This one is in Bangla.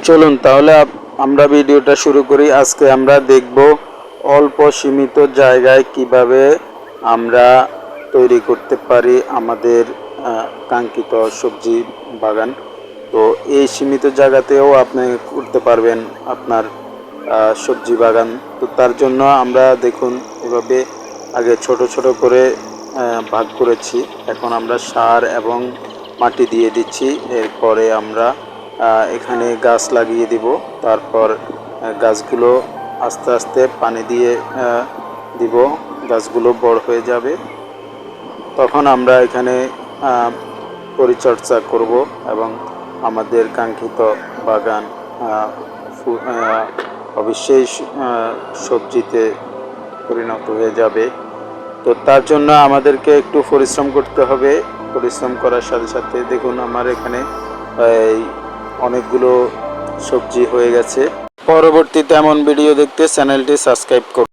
চলুন তাহলে আমরা ভিডিওটা শুরু করি। আজকে আমরা দেখব অল্প সীমিত জায়গায় কিভাবে আমরা তৈরি করতে পারি আমাদের কাঙ্ক্ষিত সবজি বাগান। তো এই সীমিত জায়গাতেও আপনি করতে পারবেন আপনার সবজি বাগান। তো তার জন্য আমরা দেখুন এভাবে আগে ছোট ছোট করে ভাগ করেছি। এখন আমরা সার এবং মাটি দিয়ে দিচ্ছি। এরপরে আমরা এখানে গাছ লাগিয়ে দিব। তারপর গাছগুলো আস্তে আস্তে পানি দিয়ে দিব। গাছগুলো বড় হয়ে যাবে, তখন আমরা এখানে পরিচর্যা করব এবং আমাদের কাঙ্ক্ষিত বাগান অবশ্যই সবজিতে পরিণত হয়ে যাবে। তো তার জন্য আমাদেরকে একটু পরিশ্রম করতে হবে। পরিশ্রম করার সাথে সাথে দেখুন আমার এখানে অনেকগুলো সবজি হয়ে গেছে। পরবর্তীতে এমন ভিডিও দেখতে চ্যানেলটি সাবস্ক্রাইব করুন।